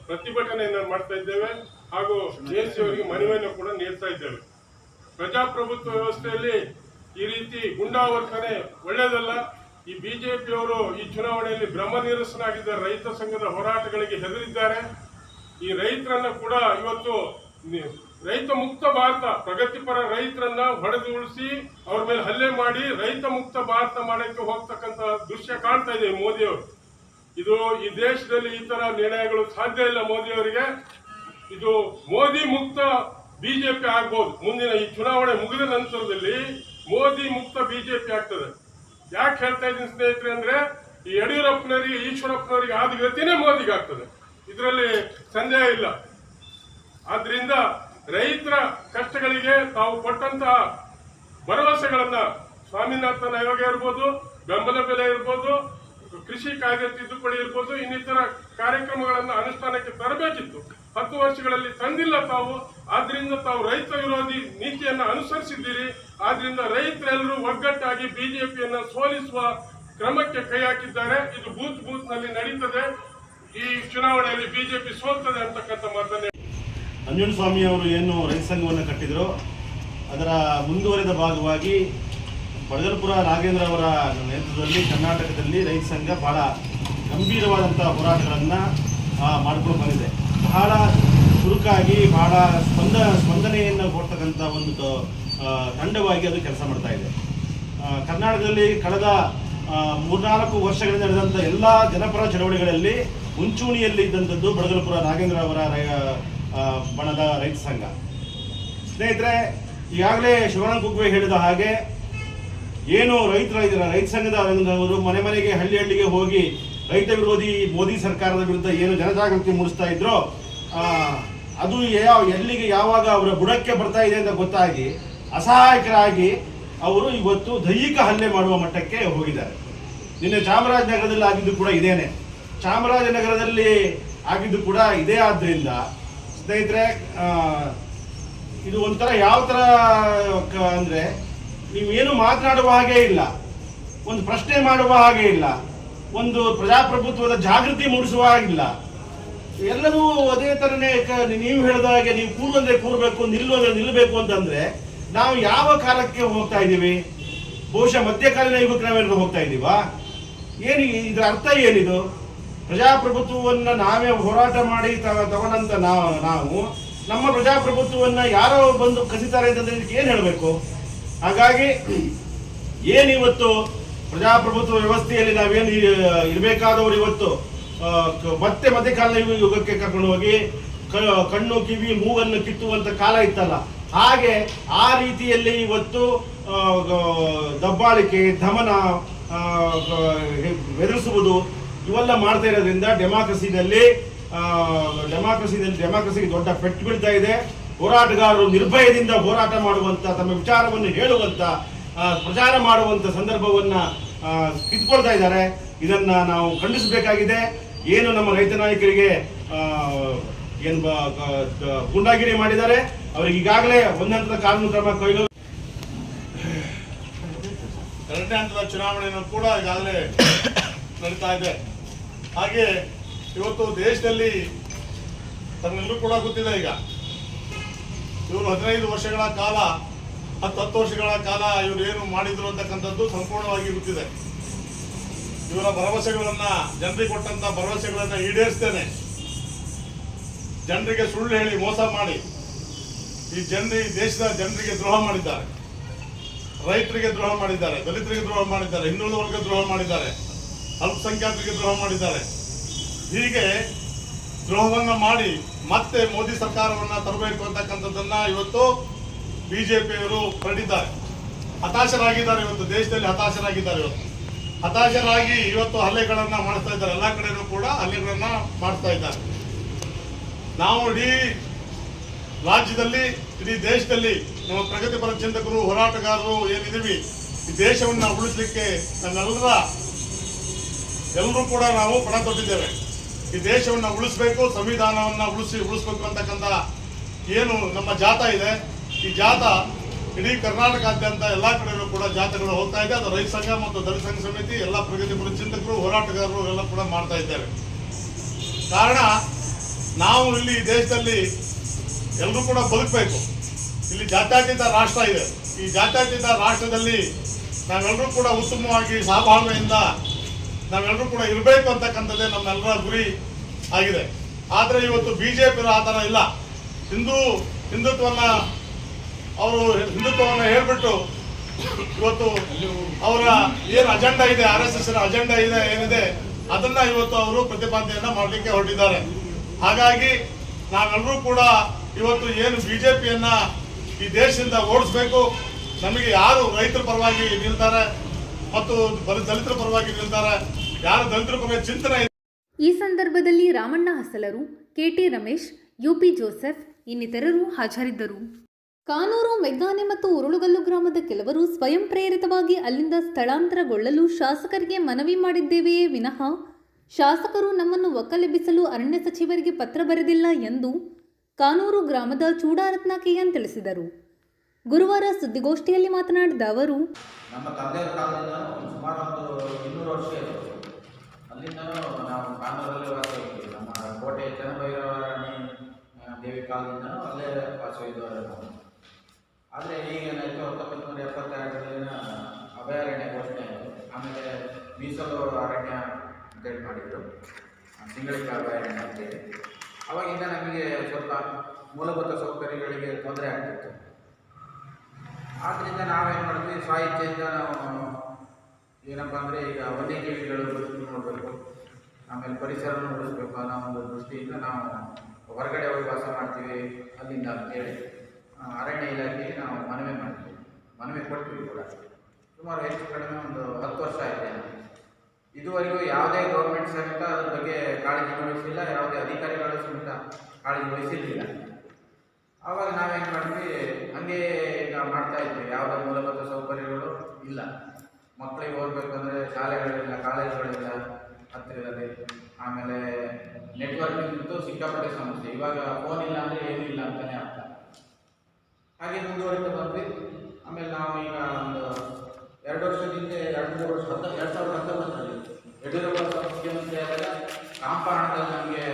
ಪ್ರತಿಭಟನೆಯನ್ನು ಮಾಡ್ತಾ ಇದ್ದೇವೆ ಹಾಗೂ AC ಅವರಿಗೆ ಮನವಿಯನ್ನು ಕೂಡ ನೀಡ್ತಾ ಇದ್ದೇವೆ. ಪ್ರಜಾಪ್ರಭುತ್ವ ವ್ಯವಸ್ಥೆಯಲ್ಲಿ ಈ ರೀತಿ ಗುಂಡಾವರ್ತನೆ ಒಳ್ಳೆಯದಲ್ಲ. ಈ BJPಯವರು ಈ ಚುನಾವಣೆಯಲ್ಲಿ ಬ್ರಹ್ಮನಿರಸನಾಗಿದ್ದಾರೆ, ರೈತ ಸಂಘದ ಹೋರಾಟಗಳಿಗೆ ಹೆದರಿದ್ದಾರೆ. ಈ ರೈತರನ್ನ ಕೂಡ ಇವತ್ತು ರೈತ ಮುಕ್ತ ಭಾರತ, ಪ್ರಗತಿಪರ ರೈತರನ್ನ ಹೊಡೆದು ಉಳಿಸಿ ಅವ್ರ ಮೇಲೆ ಹಲ್ಲೆ ಮಾಡಿ ರೈತ ಮುಕ್ತ ಭಾರತ ಮಾಡಕ್ಕೆ ಹೋಗ್ತಕ್ಕಂಥ ದೃಶ್ಯ ಕಾಣ್ತಾ ಇದೆ ಮೋದಿಯವರು. ಇದು ಈ ದೇಶದಲ್ಲಿ ಈ ತರ ನಿರ್ಣಯಗಳು ಸಾಧ್ಯ ಇಲ್ಲ ಮೋದಿಯವರಿಗೆ. ಇದು ಮೋದಿ ಮುಕ್ತ BJP ಆಗ್ಬೋದು. ಮುಂದಿನ ಈ ಚುನಾವಣೆ ಮುಗಿದ ನಂತರದಲ್ಲಿ ಮೋದಿ ಮುಕ್ತ BJP ಆಗ್ತದೆ. ಯಾಕೆ ಹೇಳ್ತಾ ಇದ್ದೀನಿ ಸ್ನೇಹಿತರೆ ಅಂದ್ರೆ, ಈ ಯಡಿಯೂರಪ್ಪನವರಿಗೆ ಈಶ್ವರಪ್ಪನವರಿಗೆ ಆದ ಗತಿನೇ ಮೋದಿಗೆ ಆಗ್ತದೆ, ಇದರಲ್ಲಿ ಸಂದೇಹ ಇಲ್ಲ. ಆದ್ರಿಂದ ರೈತರ ಕಷ್ಟಗಳಿಗೆ ತಾವು ಕೊಟ್ಟಂತಹ ಭರವಸೆಗಳನ್ನ, ಸ್ವಾಮಿನಾಥನ್ ಆಯೋಗ ಇರ್ಬೋದು, ಬೆಂಬಲ ಬೆಲೆ ಇರ್ಬೋದು, ಕೃಷಿ ಕಾಯ್ದೆ ತಿದ್ದುಪಡಿ ಇರ್ಬೋದು, ಇನ್ನಿತರ ಕಾರ್ಯಕ್ರಮಗಳನ್ನು ಅನುಷ್ಠಾನಕ್ಕೆ ತರಬೇಕಿತ್ತು. 10 ವರ್ಷಗಳಲ್ಲಿ ತಂದಿಲ್ಲ ತಾವು. ಆದ್ರಿಂದ ತಾವು ರೈತ ವಿರೋಧಿ ನೀತಿಯನ್ನ ಅನುಸರಿಸಿದ್ದೀರಿ. ಆದ್ರಿಂದ ರೈತರೆಲ್ಲರೂ ಒಗ್ಗಟ್ಟಾಗಿ BJPಯನ್ನ ಸೋಲಿಸುವ ಕ್ರಮಕ್ಕೆ ಕೈ ಹಾಕಿದ್ದಾರೆ. ಇದು ಬೂತ್ ನಲ್ಲಿ ನಡೀತದೆ. ಈ ಚುನಾವಣೆಯಲ್ಲಿ BJP ಸೋಲ್ತದೆ ಅಂತಕ್ಕಂಥ ಮಾತನ್ನೇ ನಂಜುಂಡಸ್ವಾಮಿ ಅವರು ಏನು ರೈತ ಸಂಘವನ್ನು ಕಟ್ಟಿದ್ರು, ಅದರ ಮುಂದುವರೆದ ಭಾಗವಾಗಿ ಬಡಗಲಪುರ ನಾಗೇಂದ್ರ ಅವರ ನೇತೃತ್ವದಲ್ಲಿ ಕರ್ನಾಟಕದಲ್ಲಿ ರೈತ ಸಂಘ ಬಹಳ ಗಂಭೀರವಾದಂಥ ಹೋರಾಟಗಳನ್ನು ಮಾಡಿಕೊಂಡು ಬಂದಿದೆ. ಬಹಳ ಚುರುಕಾಗಿ ಬಹಳ ಸ್ಪಂದನೆಯನ್ನು ಕೊಡ್ತಕ್ಕಂಥ ಒಂದು ತಂಡವಾಗಿ ಅದು ಕೆಲಸ ಮಾಡ್ತಾ ಇದೆ. ಕರ್ನಾಟಕದಲ್ಲಿ ಕಳೆದ 3-4 ವರ್ಷಗಳಿಂದ ನಡೆದಂಥ ಎಲ್ಲ ಜನಪರ ಚಳವಳಿಗಳಲ್ಲಿ ಮುಂಚೂಣಿಯಲ್ಲಿ ಇದ್ದಂಥದ್ದು ಬಡಗಲಪುರ ನಾಗೇಂದ್ರ ಅವರ ಬಣದ ರೈತ ಸಂಘ. ಸ್ನೇಹಿತರೆ, ಈಗಾಗಲೇ ಶಿವಾನಂದ ಕುಗ್ವೆ ಹೇಳಿದ ಹಾಗೆ ಏನು ರೈತ ಸಂಘದ ಅವರು ಮನೆ ಮನೆಗೆ ಹಳ್ಳಿಗೆ ಹೋಗಿ ರೈತ ವಿರೋಧಿ ಮೋದಿ ಸರ್ಕಾರದ ವಿರುದ್ಧ ಏನು ಜನಜಾಗೃತಿ ಮೂಡಿಸ್ತಾ ಇದ್ರೋ, ಅದು ಎಲ್ಲಿಗೆ ಯಾವಾಗ ಅವರ ಬುಡಕ್ಕೆ ಬರ್ತಾ ಇದೆ ಅಂತ ಗೊತ್ತಾಗಿ ಅಸಹಾಯಕರಾಗಿ ಅವರು ಇವತ್ತು ದೈಹಿಕ ಹಲ್ಲೆ ಮಾಡುವ ಮಟ್ಟಕ್ಕೆ ಹೋಗಿದ್ದಾರೆ. ನಿನ್ನೆ ಚಾಮರಾಜನಗರದಲ್ಲಿ ಆಗಿದ್ದು ಕೂಡ ಇದೇನೆ. ಚಾಮರಾಜನಗರದಲ್ಲಿ ಆಗಿದ್ದು ಕೂಡ ಇದೇ. ಆದ್ದರಿಂದ ಸ್ನೇಹಿತರೆ, ಇದು ಒಂಥರ ಯಾವ ಥರ ಅಂದರೆ ನೀವೇನು ಮಾತನಾಡುವ ಹಾಗೆ ಇಲ್ಲ, ಒಂದು ಪ್ರಶ್ನೆ ಮಾಡುವ ಹಾಗೆ ಇಲ್ಲ, ಒಂದು ಪ್ರಜಾಪ್ರಭುತ್ವದ ಜಾಗೃತಿ ಮೂಡಿಸುವ ಹಾಗಿಲ್ಲ. ಎಲ್ಲರೂ ಅದೇ ಥರನೇ ನೀವು ಹೇಳಿದ ಹಾಗೆ ನೀವು ಕೂರ್ವಂದ್ರೆ ಕೂರಬೇಕು, ನಿಲ್ಲುವಂದ್ರೆ ನಿಲ್ಲಬೇಕು ಅಂತಂದ್ರೆ ನಾವು ಯಾವ ಕಾಲಕ್ಕೆ ಹೋಗ್ತಾ ಇದ್ದೀವಿ? ಬಹುಶಃ ಮಧ್ಯಕಾಲೀನ ಯುಗಕ್ಕೆ ನಾವೇನಾದ್ರು ಹೋಗ್ತಾ ಇದ್ದೀವಾ? ಏನು ಇದರ ಅರ್ಥ ಏನಿದು? ಪ್ರಜಾಪ್ರಭುತ್ವವನ್ನು ನಾವೇ ಹೋರಾಟ ಮಾಡಿ ತಗೊಂಡಂತ ನಾವು ನಮ್ಮ ಪ್ರಜಾಪ್ರಭುತ್ವವನ್ನು ಯಾರೋ ಬಂದು ಕಸಿತಾರೆ ಅಂತಂದ್ರೆ ಇದಕ್ಕೆ ಏನು ಹೇಳಬೇಕು? ಹಾಗಾಗಿ ಏನಿವತ್ತು ಪ್ರಜಾಪ್ರಭುತ್ವ ವ್ಯವಸ್ಥೆಯಲ್ಲಿ ನಾವೇನು ಇರಬೇಕಾದವರು ಇವತ್ತು ಮತ್ತೆ ಮಧ್ಯಕಾಲೀನ ಯುಗಕ್ಕೆ ಕರ್ಕೊಂಡು ಹೋಗಿ ಕಣ್ಣು ಕಿವಿ ಮೂಗನ್ನು ಕಿತ್ತುವಂತ ಕಾಲ ಇತ್ತಲ್ಲ, ಹಾಗೆ ಆ ರೀತಿಯಲ್ಲಿ ಇವತ್ತು ದಬ್ಬಾಳಿಕೆ, ದಮನ, ಬೆದರಿಸುವುದು ಇವೆಲ್ಲ ಮಾಡ್ತಾ ಇರೋದ್ರಿಂದ ಡೆಮಾಕ್ರಸಿಗೆ ದೊಡ್ಡ ಪೆಟ್ಟು ಬೀಳ್ತಾ ಇದೆ. ಹೋರಾಟಗಾರರು ನಿರ್ಭಯದಿಂದ ಹೋರಾಟ ಮಾಡುವಂತ, ತಮ್ಮ ವಿಚಾರವನ್ನು ಹೇಳುವಂತ, ಪ್ರಚಾರ ಮಾಡುವಂತ ಸಂದರ್ಭವನ್ನ ಕಿತ್ಕೊಳ್ತಾ ಇದ್ದಾರೆ. ಇದನ್ನ ನಾವು ಖಂಡಿಸಬೇಕಾಗಿದೆ. ಏನು ನಮ್ಮ ರೈತ ನಾಯಕರಿಗೆ ಏನು ಗೂಂಡಾಗಿರಿ ಮಾಡಿದ್ದಾರೆ, ಅವರಿಗೆ ಈಗಾಗಲೇ ಒಂದು ಹಂತದ ಕಾನೂನು ಕ್ರಮ ಕೈಗೊಳ್ಳ. ಎರಡನೇ ಹಂತದ ಚುನಾವಣೆಯನ್ನು ಕೂಡ ಈಗಾಗಲೇ ನಡೀತಾ ಇದೆ. ಹಾಗೆ ಇವತ್ತು ದೇಶದಲ್ಲಿ ತಮ್ಮೆಲ್ಲರೂ ಕೂಡ ಗೊತ್ತಿದೆ, ಈಗ ಇವರು 15 ವರ್ಷಗಳ ಕಾಲ 10 ವರ್ಷಗಳ ಕಾಲ ಇವರು ಏನು ಮಾಡಿದ್ರು ಅಂತಕ್ಕಂಥದ್ದು ಸಂಪೂರ್ಣವಾಗಿ ಗೊತ್ತಿದೆ. ಇವರ ಭರವಸೆಗಳನ್ನ, ಜನರಿಗೆ ಕೊಟ್ಟಂತ ಭರವಸೆಗಳನ್ನ ಈಡೇರಿಸ್ತೇನೆ, ಜನರಿಗೆ ಸುಳ್ಳು ಹೇಳಿ ಮೋಸ ಮಾಡಿ ಈ ದೇಶದ ಜನರಿಗೆ ದ್ರೋಹ ಮಾಡಿದ್ದಾರೆ. ರೈತರಿಗೆ ದ್ರೋಹ ಮಾಡಿದ್ದಾರೆ, ದಲಿತರಿಗೆ ದ್ರೋಹ ಮಾಡಿದ್ದಾರೆ, ಹಿಂದುಳಿದ ವರ್ಗ ದ್ರೋಹ ಮಾಡಿದ್ದಾರೆ, ಅಲ್ಪಸಂಖ್ಯಾತರಿಗೆ ದ್ರೋಹ ಮಾಡಿದ್ದಾರೆ. ಹೀಗೆ ದ್ರೋಹವನ್ನ ಮಾಡಿ ಮತ್ತೆ ಮೋದಿ ಸರ್ಕಾರವನ್ನ ತರಬೇಕು ಅಂತಕ್ಕಂಥದ್ದನ್ನ ಇವತ್ತು ಬಿಜೆಪಿಯವರು ಹೊರಟಿದ್ದಾರೆ. ಹತಾಶರಾಗಿದ್ದಾರೆ, ಇವತ್ತು ದೇಶದಲ್ಲಿ ಹತಾಶರಾಗಿದ್ದಾರೆ. ಹತಾಶರಾಗಿ ಇವತ್ತು ಹಲ್ಲೆಗಳನ್ನ ಮಾಡ್ತಾ ಇದ್ದಾರೆ. ಎಲ್ಲಾ ಕಡೆನೂ ಕೂಡ ಹಲ್ಲೆಗಳನ್ನ ಮಾಡ್ತಾ ಇದ್ದಾರೆ. ನಾವು ಇಡೀ ರಾಜ್ಯದಲ್ಲಿ, ಇಡೀ ದೇಶದಲ್ಲಿ ನಮ್ಮ ಪ್ರಗತಿಪರ ಚಿಂತಕರು, ಹೋರಾಟಗಾರರು ಏನಿದ್ದೀವಿ, ಈ ದೇಶವನ್ನ ಉಳಿಸಲಿಕ್ಕೆ ಎಲ್ಲರೂ ಕೂಡ ನಾವು ಪಣ ತೊಟ್ಟಿದ್ದೇವೆ. ಈ ದೇಶವನ್ನ ಉಳಿಸಬೇಕು, ಸಂವಿಧಾನವನ್ನ ಉಳಿಸಬೇಕು ಅಂತಕ್ಕಂಥ ಏನು ನಮ್ಮ ಜಾಥಾ ಇದೆ, ಈ ಜಾಥಾ ಇಡೀ ಕರ್ನಾಟಕಾದ್ಯಂತ ಎಲ್ಲಾ ಕಡೆಯೂ ಕೂಡ ಜಾಥಾಗಳು ಹೋಗ್ತಾ ಇದೆ. ಅದು ರೈತ ಸಂಘ ಮತ್ತು ದಲಿತ ಸಂಘ ಸಮಿತಿ, ಎಲ್ಲ ಪ್ರಗತಿಪರ ಚಿಂತಕರು, ಹೋರಾಟಗಾರರು ಎಲ್ಲ ಕೂಡ ಮಾಡ್ತಾ ಇದ್ದೇವೆ. ಕಾರಣ ನಾವು ಇಲ್ಲಿ ದೇಶದಲ್ಲಿ ಎಲ್ಲರೂ ಕೂಡ ಬದುಕಬೇಕು. ಇಲ್ಲಿ ಜಾತ್ಯತೀತ ರಾಷ್ಟ್ರ ಇದೆ. ಈ ಜಾತ್ಯತೀತ ರಾಷ್ಟ್ರದಲ್ಲಿ ನಾವೆಲ್ಲರೂ ಕೂಡ ಉತ್ತಮವಾಗಿ ಸಹಬಾಳ್ವೆಯಿಂದ ನಾವೆಲ್ಲರೂ ಕೂಡ ಇರಬೇಕು ಅಂತಕ್ಕಂಥದ್ದೇ ನಮ್ಮೆಲ್ಲರ ಗುರಿ ಆಗಿದೆ. ಆದರೆ ಇವತ್ತು ಬಿಜೆಪಿ ಆ ಥರ ಇಲ್ಲ. ಹಿಂದುತ್ವವನ್ನ ಹೇಳ್ಬಿಟ್ಟು ಇವತ್ತು ಅವರ ಏನು ಅಜೆಂಡಾ ಇದೆ, RSS ಅಜೆಂಡಾ ಇದೆ ಏನಿದೆ, ಅದನ್ನ ಇವತ್ತು ಅವರು ಪ್ರತಿಪಾದನೆಯನ್ನ ಮಾಡಲಿಕ್ಕೆ ಹೊರಟಿದ್ದಾರೆ. ಹಾಗಾಗಿ ನಾವೆಲ್ಲರೂ ಕೂಡ ಇವತ್ತು ಏನು ಬಿಜೆಪಿಯನ್ನ ಈ ದೇಶದಿಂದ ಓಡಿಸ್ಬೇಕು, ನಮಗೆ ಯಾರು ರೈತರ ಪರವಾಗಿ ನಿಲ್ತಾರೆ ಮತ್ತು ದಲಿತರ ಪರವಾಗಿ ನಿಲ್ತಾರೆ, ಯಾರು ದಲಿತರ ಪರವಾಗಿ ಚಿಂತನೆ. ಈ ಸಂದರ್ಭದಲ್ಲಿ ರಾಮಣ್ಣ ಹಸಲರು, KT ರಮೇಶ್, UP ಜೋಸೆಫ್ ಇನ್ನಿತರರು ಹಾಜರಿದ್ದರು. ಕಾನೂರು, ಮೆಗ್ಗಾನೆ ಮತ್ತು ಉರುಳುಗಲ್ಲು ಗ್ರಾಮದ ಕೆಲವರು ಸ್ವಯಂ ಪ್ರೇರಿತವಾಗಿ ಅಲ್ಲಿಂದ ಸ್ಥಳಾಂತರಗೊಳ್ಳಲು ಶಾಸಕರಿಗೆ ಮನವಿ ಮಾಡಿದ್ದೇವೆಯೇ ವಿನಃ ಶಾಸಕರು ನಮ್ಮನ್ನು ಒಕ್ಕಲೆಬ್ಬಿಸಲು ಅರಣ್ಯ ಸಚಿವರಿಗೆ ಪತ್ರ ಬರೆದಿಲ್ಲ ಎಂದು ಕಾನೂರು ಗ್ರಾಮದ ಚೂಡಾರತ್ನ KN ತಿಳಿಸಿದರು. ಗುರುವಾರ ಸುದ್ದಿಗೋಷ್ಠಿಯಲ್ಲಿ ಮಾತನಾಡಿದ ಅವರು, ನಮ್ಮ ತಂದೆಯವರ ಕಾಲದಿಂದ ಸುಮಾರು ಒಂದು 200 ವರ್ಷ ಇತ್ತು. ಅಲ್ಲಿಂದ ನಾವು ಕಾನೂರಲ್ಲಿ ವಾಸವಿದ್ದೀವಿ. ನಮ್ಮ ಕೋಟೆ ಚೆನ್ನಭೈರವಾಣಿ ದೇವಿ ಕಾಲದಿಂದ ಅಲ್ಲೇ ವಾಸವಿದ್ದವರು ನಾವು. ಆದರೆ ಈಗೇನಾಯಿತು, 1972 ಅಭಯಾರಣ್ಯ ಘೋಷಣೆ ಆಯಿತು. ಆಮೇಲೆ ಮೀಸಲು ಅರಣ್ಯ ಅಂತೇಳಿ ಮಾಡಿದರು, ಸಿಂಗಳಿಕ ಅಭಯಾರಣ್ಯ ಅಂತೇಳಿ. ಅವಾಗಿಂದ ನಮಗೆ ಸ್ವಲ್ಪ ಮೂಲಭೂತ ಸೌಕರ್ಯಗಳಿಗೆ ತೊಂದರೆ ಆಗ್ತಿತ್ತು. ಆದ್ದರಿಂದ ನಾವೇನು ಮಾಡಿದ್ವಿ, ಸ್ವಾಯಿಚ್ಛೆಯಿಂದ ನಾವು ಏನಪ್ಪ ಅಂದರೆ ಈಗ ವನ್ಯಜೀವಿಗಳು ನೋಡಬೇಕು, ಆಮೇಲೆ ಪರಿಸರವನ್ನು ಉಳಿಸ್ಬೇಕು ಅನ್ನೋ ಒಂದು ದೃಷ್ಟಿಯಿಂದ ನಾವು ಹೊರಗಡೆ ಹೋಗಿ ವಾಸ ಮಾಡ್ತೀವಿ ಅಲ್ಲಿಂದ ಅಂತೇಳಿ ಅರಣ್ಯ ಇಲಾಖೆಗೆ ನಾವು ಮನವಿ ಕೊಡ್ತೀವಿ ಕೂಡ. ಸುಮಾರು ಹೆಚ್ಚು ಕಡಿಮೆ ಒಂದು 10 ವರ್ಷ ಆಯಿತು. ಇದುವರೆಗೂ ಯಾವುದೇ ಗೌರ್ಮೆಂಟ್ ಸಮೇತ ಅದ್ರ ಬಗ್ಗೆ ಕಾಳಜಿ ವಹಿಸಿಲ್ಲ, ಯಾವುದೇ ಅಧಿಕಾರಿಗಳು ಸಮೇತ ಕಾಳಜಿ ವಹಿಸಿರಲಿಲ್ಲ. ಆವಾಗ ನಾವೇನು ಮಾಡಿದ್ವಿ, ಹಾಗೆ ಈಗ ಮಾಡ್ತಾ ಇದ್ವಿ. ಯಾವುದೇ ಮೂಲಭೂತ ಸೌಕರ್ಯಗಳು ಇಲ್ಲ. ಮಕ್ಕಳಿಗೆ ಓದಬೇಕಂದ್ರೆ ಶಾಲೆಗಳಿಲ್ಲ, ಕಾಲೇಜುಗಳಿಲ್ಲ ಹತ್ತಿರದಲ್ಲಿ. ಆಮೇಲೆ ನೆಟ್ವರ್ಕಿಂಗ್ ಸಿಕ್ಕಾಪಟ್ಟೆ ಸಮಸ್ಯೆ. ಇವಾಗ ಫೋನ್ ಇಲ್ಲ ಅಂದರೆ ಏನೂ ಇಲ್ಲ ಅಂತಲೇ ಅರ್ಥ. ಹಾಗೆ ಮುಂದುವರಿತಾ ಬಂದ್ವಿ. ಆಮೇಲೆ ನಾವು ಈಗ ಒಂದು 2 ವರ್ಷದಿಂದ 2-3 ವರ್ಷ 2019ರಲ್ಲಿ ಯಡಿಯೂರಪ್ಪ ಮುಖ್ಯಮಂತ್ರಿ ಆದಾಗ ಕಾಂಪೌಂಡಲ್ಲಿ ನಮಗೆ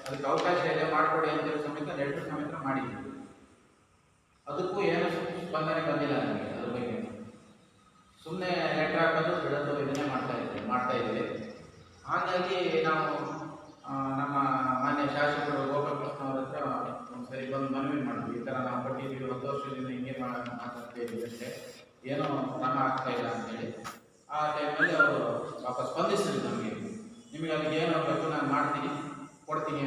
ಅದಕ್ಕೆ ಅವಕಾಶ ಇದೆ ಮಾಡಿಕೊಡಿ ಅಂತೇಳಿ ಸಮೇತ ಲೆಟರ್ ಸಮೇತ ಮಾಡಿದ್ವಿ. ಅದಕ್ಕೂ ಏನು ಸ್ಪಂದನೆ ಬಂದಿಲ್ಲ ನಮಗೆ. ಅದ್ರ ಬಗ್ಗೆ ಸುಮ್ಮನೆ ಲೆಟರ್ ಹಾಕೋದು ಬಿಡೋದು ಇದನ್ನೇ ಮಾಡ್ತಾ ಇದ್ವಿ. ಹಾಗಾಗಿ ನಾವು ನಮ್ಮ ಮಾನ್ಯ ಶಾಸಕರು ಗೋಪಾಲಕೃಷ್ಣವ್ರ ಹತ್ರ ಒಂದ್ಸರಿ ಬಂದು ಮನವಿ ಮಾಡಿದ್ವಿ. ಈ ಥರ ನಾವು ಕೊಟ್ಟಿದ್ದೀವಿ 10 ವರ್ಷದಿಂದ ಹಿಂಗೆ ಮಾತಾಡ್ತಾ ಇದ್ದೀವಿ ಅಷ್ಟೇ, ಏನೋ ಕ್ರಮ ಆಗ್ತಾ ಇಲ್ಲ ಅಂತೇಳಿ. ಆ ಟೈಮಲ್ಲಿ ಅವರು ಪಾಪ ಸ್ಪಂದಿಸಿದ್ರು ನಮಗೆ. ನಿಮಗೆ ಅದಕ್ಕೆ ಏನು ಬೇಕು ನಾನು ಮಾಡ್ತೀನಿ, ಕೊಡ್ತೀನಿ,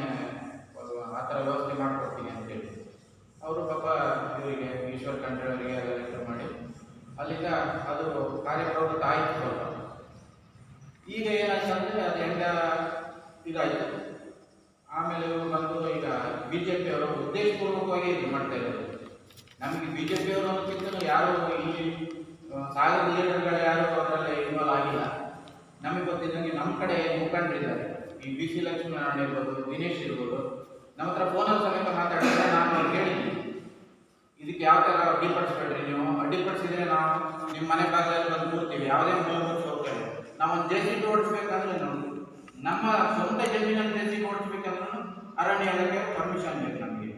ಆ ಥರ ವ್ಯವಸ್ಥೆ ಮಾಡಿಕೊಡ್ತೀನಿ ಅಂತೇಳಿ. ಅವರು ಪಾಪ ಇವರಿಗೆ ಈಶ್ವರ್ ಖಂಡ್ರೆ ಅವರಿಗೆ ಎಲ್ಲ ಲೆಟರ್ ಮಾಡಿ ಅಲ್ಲಿಂದ ಅದು ಕಾರ್ಯಪ್ರವೃತ್ತ ಆಯಿತು ಸ್ವಲ್ಪ. ಈಗ ಏನಾಯ್ತು ಅಂದರೆ ಅದು ಹೆಂಗ ಇದಾಯಿತು. ಆಮೇಲೆ ಇವರು ಬಂದು ಈಗ BJP ಅವರು ಉದ್ದೇಶಪೂರ್ವಕವಾಗಿ ಇದು ಮಾಡ್ತಾ ಇದ್ದಾರೆ. ನಮಗೆ BJP ಅವರು ಅನ್ನೋದಕ್ಕಿಂತ ಯಾರು ಈ ಸಾಗರ ಲೀಡರ್ಗಳು ಯಾರು ಅದರಲ್ಲಿ ಇನ್ವಾಲ್ವ್ ಆಗಿಲ್ಲ. ನಮಗೆ ಗೊತ್ತಿದ್ದಂಗೆ ನಮ್ಮ ಕಡೆ ಮುಖಂಡರಿದ್ದಾರೆ. ಈ BC ಲಕ್ಷ್ಮೀನಾರಾಯಣ ಇರ್ಬೋದು, ದಿನೇಶ್ ಇರ್ಬೋದು, ನಮ್ಮ ಹತ್ರ ಫೋನಲ್ಲಿ ಸಮೇತ ಮಾತಾಡಿದ್ರೆ ನಾನು ಅವ್ರಿಗೆ ಹೇಳಿದ್ದೀನಿ, ಇದಕ್ಕೆ ಯಾವ ಥರ ಅಡ್ಡಿಪಡಿಸ್ಬೇಡ್ರಿ, ನೀವು ಅಡ್ಡಿಪಡಿಸಿದ್ರೆ ನಾವು ನಿಮ್ಮ ಮನೆ ಬಾಗಿಲಲ್ಲಿ ಬಂದು ಕೂರ್ತೀವಿ. ಯಾವುದೇ ಮೂಲಭೂತ ಸೌಕರ್ಯ ನಾವು ಒಂದು JCB ಓಡಿಸ್ಬೇಕಂದ್ರೆ ನಮ್ಮ ಸ್ವಂತ ಜಮೀನಲ್ಲಿ JCB ಓಡಿಸ್ಬೇಕಂದ್ರೂ ಅರಣ್ಯ ಇಲಾಖೆ ಪರ್ಮಿಷನ್ ಬೇಕು ನಮಗೆ.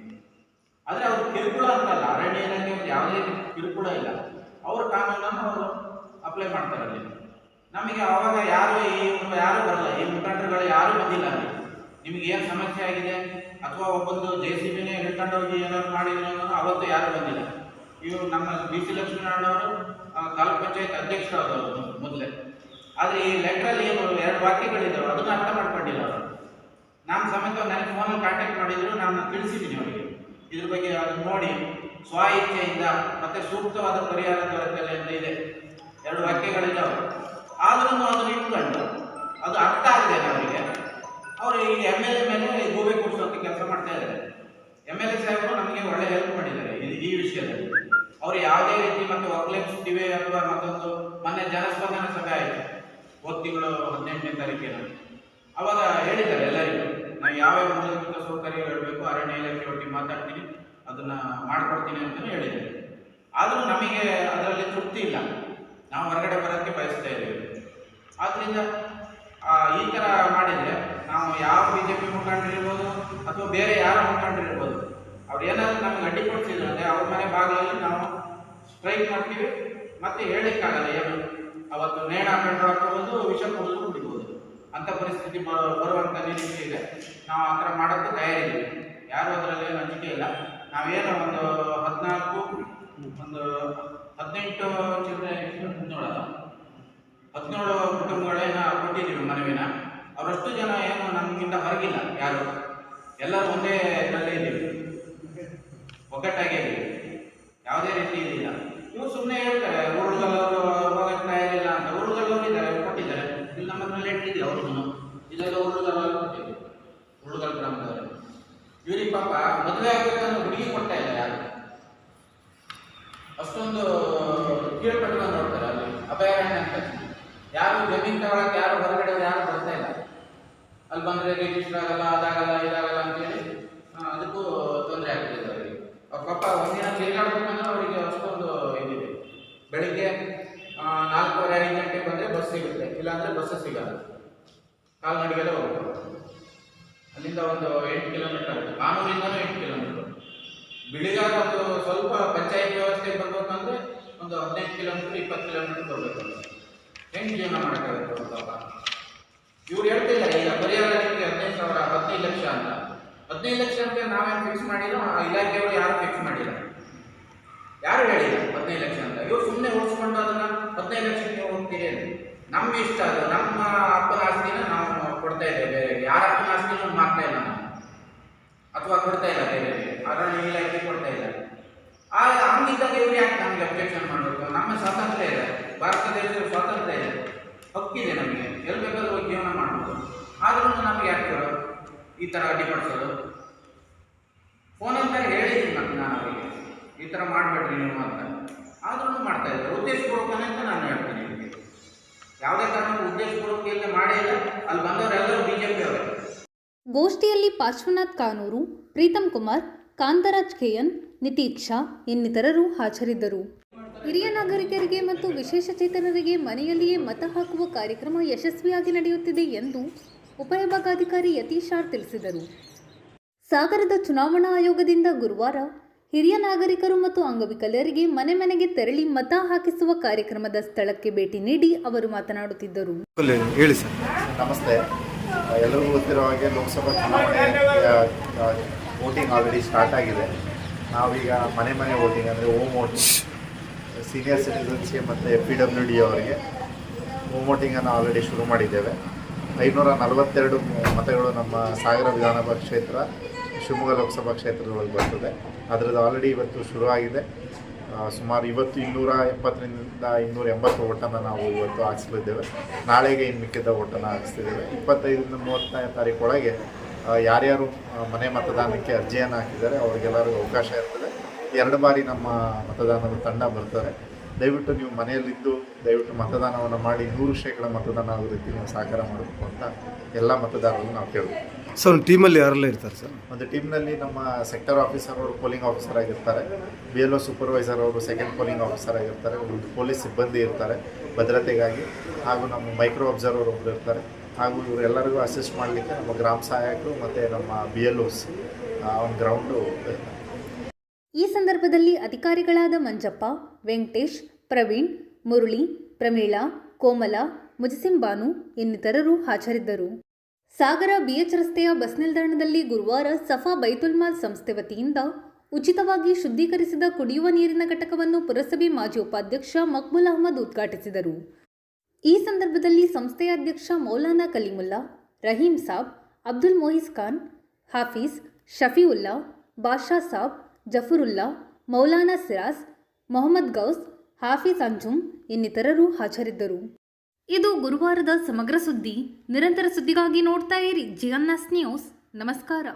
ಆದರೆ ಅವ್ರು ಕಿರುಕುಳ ಅಂತಲ್ಲ, ಅರಣ್ಯ ಇಲಾಖೆ ಯಾವುದೇ ಕಿರುಕುಳ ಇಲ್ಲ. ಅವ್ರ ಕಾನೂನನ್ನು ಅವರು ಅಪ್ಲೈ ಮಾಡ್ತಾರೆ ಅಲ್ಲಿ. ನಮಗೆ ಅವಾಗ ಯಾರು ಬರಲ್ಲ, ಈ ಮುಖಂಡರುಗಳು ಯಾರು ಬಂದಿಲ್ಲ ಅಲ್ಲಿ. ನಿಮಗೆ ಏನು ಸಮಸ್ಯೆ ಆಗಿದೆ ಅಥವಾ ಒಬ್ಬೊಂದು JCBನೇ ಹಿಡ್ಕೊಂಡು ಹೋಗಿ ಏನಾದ್ರು ಮಾಡಿದ್ರೆ ಅನ್ನೋದು ಅವತ್ತು ಯಾರು ಬಂದಿಲ್ಲ. ಇವರು ನಮ್ಮ BC ಲಕ್ಷ್ಮೀನಾರಾಯಣ ಅವರು ತಾಲೂಕ್ ಪಂಚಾಯತ್ ಅಧ್ಯಕ್ಷರಾದವರು ಮೊದಲೇ. ಆದರೆ ಈ ಲೆಟ್ರಲ್ಲಿ ಏನು 2 ವಾಕ್ಯಗಳಿದ್ದಾವೆ ಅದನ್ನು ಅರ್ಥ ಮಾಡ್ಕೊಂಡಿಲ್ಲ ಅವರು. ನಾನು ಸಮೇತ ನನಗೆ ಫೋನಲ್ಲಿ ಕಾಂಟ್ಯಾಕ್ಟ್ ಮಾಡಿದ್ರು, ನಾನು ತಿಳಿಸಿದ್ದೀನಿ ಅವರಿಗೆ ಇದ್ರ ಬಗ್ಗೆ. ಅದನ್ನು ನೋಡಿ ಸ್ವ ಇಚ್ಛೆಯಿಂದ ಮತ್ತೆ ಸೂಕ್ತವಾದ ಪರಿಹಾರ ದೊರಕಲೆ ಅಂತ ಇದೆ, 2 ವಾಕ್ಯಗಳಿದ್ದಾವೆ. ಆದ್ರೂ ಅದನ್ನು ಇಟ್ಕೊಂಡು ಅದು ಅರ್ಥ ಆಗಿದೆ ಅವರಿಗೆ. ಅವರು ಈ MLA ಮೇಲೆ ಗೂಬೆ ಕೂಡಿಸುವಂಥ ಕೆಲಸ ಮಾಡ್ತಾ ಇದ್ದಾರೆ. MLA ಸಾಹೇಬರು ನಮಗೆ ಒಳ್ಳೆ ಹೆಲ್ಪ್ ಮಾಡಿದ್ದಾರೆ ಈ ವಿಷಯದಲ್ಲಿ. ಅವರು ಯಾವುದೇ ರೀತಿ ಮತ್ತೆ ಒಗ್ಲೆಬ್ಸ್ತೀವಿ ಅಥವಾ ಮತ್ತೊಂದು ಮೊನ್ನೆ ಜನಸ್ಪಂದನ ಸಭೆ ಆಯಿತು ಹೋದ ತಿಂಗಳು 18ನೇ ತಾರೀಕಿನ. ಅವಾಗ ಹೇಳಿದ್ದಾರೆ ಎಲ್ಲರಿಗೂ ನಾವು ಯಾವ್ಯಾವ ಮೂಲಭೂತ ಸೌಕರ್ಯ ಹೇಳಬೇಕು ಅರಣ್ಯ ಇಲಾಖೆ ಒಟ್ಟಿಗೆ ಮಾತಾಡ್ತೀನಿ, ಅದನ್ನ ಮಾಡಿಕೊಡ್ತೀನಿ ಅಂತಲೂ ಹೇಳಿದ್ದಾರೆ. ಆದರೂ ನಮಗೆ ಅದರಲ್ಲಿ ತೃಪ್ತಿ ಇಲ್ಲ, ನಾವು ಹೊರಗಡೆ ಬರೋಕ್ಕೆ ಬಯಸ್ತಾ ಇದ್ದೀವಿ. ಆದ್ದರಿಂದ ಈ ಥರ ಮಾಡಿದರೆ ನಾವು ಯಾವ BJP ಮುಖಂಡರಿರ್ಬೋದು ಅಥವಾ ಬೇರೆ ಯಾರ ಮುಖಂಡರಿರ್ಬೋದು, ಅವ್ರು ಏನಾದರೂ ನಮಗೆ ಅಡ್ಡಿಪಡಿಸಿದ್ರು ಅಂದರೆ ಅವ್ರ ಮನೆ ಬಾಗಿಲಲ್ಲಿ ನಾವು ಸ್ಟ್ರೈಕ್ ಮಾಡ್ತೀವಿ. ಮತ್ತೆ ಹೇಳಲಿಕ್ಕಾಗಲ್ಲ, ಏನು ಅವತ್ತು ನೇಣ ಹಾಕೊಂಡು ಹಾಕೋಬೋದು, ವಿಷ ಕುಡಿದು ಕುಡಿಬೋದು, ಅಂಥ ಪರಿಸ್ಥಿತಿ ಬರುವಂಥ ನಿರೀಕ್ಷೆ ಇದೆ. ನಾವು ಆ ಥರ ಮಾಡೋಕ್ಕೆ ತಯಾರಿದ್ದೀವಿ, ಯಾರು ಅದರಲ್ಲಿ ಏನು ಅಂಜಿಕೆ ಇಲ್ಲ. ನಾವೇನೋ ಒಂದು 18 ಚಿಲ್ಲರೆ 17 ಕುಟುಂಬಗಳೇನ ಕೊಟ್ಟಿದ್ದೀವಿ ಮನವಿನ. ಅವರಷ್ಟು ಜನ ಏನು ನಮಗಿಂತ ಹೊರಗಿಲ್ಲ, ಯಾರು ಎಲ್ಲರೂ ಒಂದೇ ಇದರಲ್ಲೇ ಇದ್ದೀವಿ, ಒಗ್ಗಟ್ಟಾಗೇ ಇದ್ದೀವಿ, ಯಾವುದೇ ರೀತಿ ಇದಿಲ್ಲ. ಇವರು ಸುಮ್ಮನೆ ಹೇಳ್ತಾರೆ ಊರುಗಳವರು ಹೋಗಕ್ಕೆ ತಯಾರಿಲ್ಲ ಅಂತ. ಊರುಗಳವರು ಇದ್ದಾರೆ, ಕೊಟ್ಟಿದ್ದಾರೆ. ಇಲ್ಲಿ ನಮ್ಮ ಹತ್ರ ಲೆಟ್ರ್ ಇದೆ ಅವ್ರಿಗೂ, ಇದೆಲ್ಲ ಊರುಗಳವರು ಕೊಟ್ಟಿದ್ದೀವಿ, ಊರುಗಳ ಗ್ರಾಮದವರು. ಇವ್ರಿಗೆ ಪಾಪ ಮದುವೆ ಆಗಬೇಕಂದ್ರೆ ಹುಡುಗಿ ಕೊಡ್ತಾ ಇಲ್ಲ ಯಾರು, ಅಷ್ಟೊಂದು ಕೀಳ್ಪಟ್ಟವನ್ನು ನೋಡ್ತಾರೆ ಅಲ್ಲಿ ಅಭಯಾರಣ್ಯ ಅಂತ. ಯಾರು ಜಮೀನು ತಗೊಳಕ್ಕೆ ಯಾರು ಹೊರಗಡೆ ಯಾರು ಬರ್ತಾ ಇಲ್ಲ. ಅಲ್ಲಿ ಬಂದರೆ ರಿಜಿಸ್ಟರ್ ಆಗಲ್ಲ, ಅದಾಗಲ್ಲ, ಇದಾಗಲ್ಲ ಅಂತೇಳಿ ಅದಕ್ಕೂ ತೊಂದರೆ ಆಗ್ತಿದೆ ಅವರಿಗೆ. ಅವ್ರ ಪಾಪ ಒಂದಿನ ತಿರುಗಾಡ್ಬೇಕಂದ್ರೆ ಅವರಿಗೆ ಅಷ್ಟೊಂದು ಇದಿದೆ. ಬೆಳಿಗ್ಗೆ 4:30-5 ಗಂಟೆಗೆ ಬಂದರೆ ಬಸ್ ಸಿಗುತ್ತೆ, ಇಲ್ಲಾಂದರೆ ಬಸ್ ಸಿಗಲ್ಲ, ಕಾಲ್ನಡಿಗೆಲ್ಲ ಹೋಗ್ಬೇಕು. ಅಲ್ಲಿಂದ ಒಂದು 8 ಕಿಲೋಮೀಟರ್ ಆಗುತ್ತೆ, ಕಾನೂರಿಂದನೂ 8 ಕಿಲೋಮೀಟರ್. ಬಿಳಿಗಾರ ಒಂದು ಸ್ವಲ್ಪ ಪಂಚಾಯತ್ ವ್ಯವಸ್ಥೆಗೆ ಬರ್ಬೇಕಂದ್ರೆ ಒಂದು 15 ಕಿಲೋಮೀಟರ್ 20 ಕಿಲೋಮೀಟರ್ ಬರಬೇಕು. ಹೆಂಗೆ ಜೀವನ ಮಾಡೋಕ್ಕಾಗುತ್ತೆ ಪಾಪ. ಇವ್ರು ಹೇಳ್ತಿಲ್ಲ ಈಗ ಪರಿಹಾರ 15 ಲಕ್ಷ ಅಂತ. 15 ಲಕ್ಷ ಅಂತ ನಾವೇನು ಫಿಕ್ಸ್ ಮಾಡಿಲ್ಲ, ಇಲಾಖೆಯವರು ಯಾರು ಫಿಕ್ಸ್ ಮಾಡಿಲ್ಲ, ಯಾರು ಹೇಳಿಲ್ಲ 15 ಲಕ್ಷ ಅಂತ. ಇವ್ರು ಸುಮ್ಮನೆ ಓಡಿಸ್ಕೊಂಡು ಅದನ್ನ 15 ಲಕ್ಷಕ್ಕೆ ಹೋಗ್ತೀರಿ ಅಂತ. ನಮ್ಮ ಇಷ್ಟ, ಅದು ನಮ್ಮ ಅಪ್ಪನ ಆಸ್ತಿನ ನಾವು ಕೊಡ್ತಾ ಇದ್ದೇವೆ, ಬೇರೆ ಯಾರ ಅಪ್ಪನ ಆಸ್ತಿನೂ ಮಾಡ್ತಾ ಇಲ್ಲ ನಾವು, ಅಥವಾ ಕೊಡ್ತಾ ಇಲ್ಲ ಬೇರೆ ಅರಣ್ಯ ಇಲಾಖೆ ಕೊಡ್ತಾ ಇಲ್ಲ. ಹಂಗಿದ್ದಾಗ ಇವ್ರು ಯಾಕೆ ನಮಗೆ ಅಬ್ಜೆಕ್ಷನ್ ಮಾಡಬೇಕು? ನಮ್ಮ ಸ್ವಾತಂತ್ರ್ಯ ಇದೆ, ಭಾರತ ದೇಶದ ಸ್ವಾತಂತ್ರ್ಯ ಇದೆ, ಹಕ್ಕಿದೆ ನಮಗೆ, ಎಲ್ಲಿ ಬೇಕಾದ್ರೂ ಹೋಗಿ ಜೀವನ ಮಾಡ್ಬೋದು. ಆದ್ರೂ ನಮಗೆ ಯಾಕೆ ಈ ಥರ ಅಡ್ಡಿಪಡಿಸೋದು? ಫೋನಂತ ಹೇಳಿದ್ದೀನಿ ಮತ್ತೆ ನಾನು ಅವರಿಗೆ ಈ ಥರ ಮಾಡಬೇಡ್ರಿ ನೀವು ಅಂತ. ಆದ್ರೂ ಮಾಡ್ತಾ ಇದ್ದಾರೆ, ಉದ್ದೇಶಪೂರ್ವಕನೇ ಅಂತ ನಾನು ಹೇಳ್ತೀನಿ. ನಿಮಗೆ ಯಾವುದೇ ಕಾರಣಕ್ಕೂ ಉದ್ದೇಶಪೂರ್ವಕ ಇಲ್ಲ ಮಾಡೇ ಇಲ್ಲ. ಅಲ್ಲಿ ಬಂದವರೆಲ್ಲರೂ BJP ಅವರೇ. ಗೋಷ್ಠಿಯಲ್ಲಿ ಪಾರ್ಶ್ವನಾಥ್ ಕಾನೂರು, ಪ್ರೀತಮ್ ಕುಮಾರ್, ಕಾಂತರಾಜ್ KN, ನಿತೀಕ್ಷಾ ಇನ್ನಿತರರು ಹಾಜರಿದ್ದರು. ಹಿರಿಯ ನಾಗರಿಕರಿಗೆ ಮತ್ತು ವಿಶೇಷಚೇತನರಿಗೆ ಮನೆಯಲ್ಲಿಯೇ ಮತ ಹಾಕುವ ಕಾರ್ಯಕ್ರಮ ಯಶಸ್ವಿಯಾಗಿ ನಡೆಯುತ್ತಿದೆ ಎಂದು ಉಪವಿಭಾಗಾಧಿಕಾರಿ ಯತೀಶ್ ಆರ್ ತಿಳಿಸಿದರು. ಸಾಗರದ ಚುನಾವಣಾ ಆಯೋಗದಿಂದ ಗುರುವಾರ ಹಿರಿಯ ನಾಗರಿಕರು ಮತ್ತು ಅಂಗವಿಕಲರಿಗೆ ಮನೆ ಮನೆಗೆ ತೆರಳಿ ಮತ ಹಾಕಿಸುವ ಕಾರ್ಯಕ್ರಮದ ಸ್ಥಳಕ್ಕೆ ಭೇಟಿ ನೀಡಿ ಅವರು ಮಾತನಾಡುತ್ತಿದ್ದರು. ಹೇಳಿ ಸರ್. ನಮಸ್ತೆ. ಎಲ್ಲರಿಗೂ ಗೊತ್ತಿರೋ ಹಾಗೆ ಲೋಕಸಭಾ ಚುನಾವಣೆ ವೋಟಿಂಗ್ ಆಲ್ರೆಡಿ ಸ್ಟಾರ್ಟ್ ಆಗಿದೆ. ನಾವೀಗ ಮನೆ ಮನೆ ವೋಟಿಂಗ್ ಅಂದರೆ ಹೋಮ್ ವೋಟಿಂಗ್ ಸೀನಿಯರ್ ಸಿಟಿಸನ್ಸ್ಗೆ ಮತ್ತು PWD ಅವರಿಗೆ ಹೋಮ್ ವೋಟಿಂಗನ್ನು ಆಲ್ರೆಡಿ ಶುರು ಮಾಡಿದ್ದೇವೆ. 542 ಮತಗಳು ನಮ್ಮ ಸಾಗರ ವಿಧಾನಸಭಾ ಕ್ಷೇತ್ರ, ಶಿವಮೊಗ್ಗ ಲೋಕಸಭಾ ಕ್ಷೇತ್ರದೊಳಗೆ ಬರ್ತದೆ. ಅದರದ್ದು ಆಲ್ರೆಡಿ ಇವತ್ತು ಶುರುವಾಗಿದೆ. ಸುಮಾರು ಇವತ್ತು 270ರಿಂದ 280 ಓಟನ್ನು ನಾವು ಇವತ್ತು ಹಾಕಿಸಲಿದ್ದೇವೆ. ನಾಳೆಗೆ ಇನ್ನು ಮಿಕ್ಕಿದ್ದ ಓಟನ್ನು ಹಾಕಿಸ್ತಿದ್ದೇವೆ. 25ರಿಂದ 30ನೇ ತಾರೀಕು ಒಳಗೆ ಯಾರ್ಯಾರು ಮನೆ ಮತದಾನಕ್ಕೆ ಅರ್ಜಿಯನ್ನು ಹಾಕಿದ್ದಾರೆ ಅವರಿಗೆಲ್ಲರಿಗೂ ಅವಕಾಶ ಇರ್ತದೆ. 2 ಬಾರಿ ನಮ್ಮ ಮತದಾನದ ತಂಡ ಬರ್ತಾರೆ. ದಯವಿಟ್ಟು ನೀವು ಮನೆಯಲ್ಲಿದ್ದು ದಯವಿಟ್ಟು ಮತದಾನವನ್ನು ಮಾಡಿ 100% ಮತದಾನ ಆಗೋ ರೀತಿ ನೀವು ಸಹಕಾರ ಮಾಡಬೇಕು ಅಂತ ಎಲ್ಲ ಮತದಾರರನ್ನು ನಾವು ಕೇಳ್ತೀವಿ. ಸರ್ ಒಂದು ಟೀಮಲ್ಲಿ ಯಾರೆಲ್ಲ ಇರ್ತಾರೆ ಸರ್? ಒಂದು ಟೀಮ್ನಲ್ಲಿ ನಮ್ಮ ಸೆಕ್ಟರ್ ಆಫೀಸರ್ ಅವರು ಪೋಲಿಂಗ್ ಆಫೀಸರ್ ಆಗಿರ್ತಾರೆ, BLO ಸೂಪರ್ವೈಸರ್ ಅವರು ಸೆಕೆಂಡ್ ಪೋಲಿಂಗ್ ಆಫೀಸರ್ ಆಗಿರ್ತಾರೆ, ಒಂದು ಪೊಲೀಸ್ ಸಿಬ್ಬಂದಿ ಇರ್ತಾರೆ ಭದ್ರತೆಗಾಗಿ, ಹಾಗೂ ನಮ್ಮ ಮೈಕ್ರೋ ಅಬ್ಸರ್ವರ್ ಒಬ್ಬರು ಇರ್ತಾರೆ, ಹಾಗೂ ಇವರೆಲ್ಲರಿಗೂ ಅಸಿಸ್ಟ್ ಮಾಡಲಿಕ್ಕೆ ನಮ್ಮ ಗ್ರಾಮ ಸಹಾಯಕರು ಮತ್ತು ನಮ್ಮ BLOs ಆನ್ ಗ್ರೌಂಡು. ಈ ಸಂದರ್ಭದಲ್ಲಿ ಅಧಿಕಾರಿಗಳಾದ ಮಂಜಪ್ಪ, ವೆಂಕಟೇಶ್, ಪ್ರವೀಣ್, ಮುರಳಿ, ಪ್ರಮೀಳಾ, ಕೋಮಲ, ಮುಜಸಿಂಬಾನು ಇನ್ನಿತರರು ಹಾಜರಿದ್ದರು. ಸಾಗರ BH ರಸ್ತೆಯ ಬಸ್ ನಿಲ್ದಾಣದಲ್ಲಿ ಗುರುವಾರ ಸಫಾ ಬೈತುಲ್-ಮಾಲ್ ಸಂಸ್ಥೆ ವತಿಯಿಂದ ಉಚಿತವಾಗಿ ಶುದ್ಧೀಕರಿಸಿದ ಕುಡಿಯುವ ನೀರಿನ ಘಟಕವನ್ನು ಪುರಸಭೆ ಮಾಜಿ ಉಪಾಧ್ಯಕ್ಷ ಮಕ್ಬುಲ್ ಅಹಮದ್ ಉದ್ಘಾಟಿಸಿದರು. ಈ ಸಂದರ್ಭದಲ್ಲಿ ಸಂಸ್ಥೆಯ ಅಧ್ಯಕ್ಷ ಮೌಲಾನಾ ಕಲೀಮುಲ್ಲಾ, ರಹೀಂ ಸಾಬ್, ಅಬ್ದುಲ್ ಮೊಹಿಸ್ ಖಾನ್, ಹಾಫೀಸ್, ಶಫೀವುಲ್ಲಾ, ಬಾಷಾ ಸಾಬ್, ಜಫರುಲ್ಲಾ, ಮೌಲಾನಾ ಸಿರಾಸ್, ಮೊಹಮ್ಮದ್ ಗೌಸ್, ಹಾಫೀಸ್ ಅಂಜುಮ್ ಇನ್ನಿತರರು ಹಾಜರಿದ್ದರು. ಇದು ಗುರುವಾರದ ಸಮಗ್ರ ಸುದ್ದಿ. ನಿರಂತರ ಸುದ್ದಿಗಾಗಿ ನೋಡ್ತಾ ಇರಿ GNS ನ್ಯೂಸ್. ನಮಸ್ಕಾರ.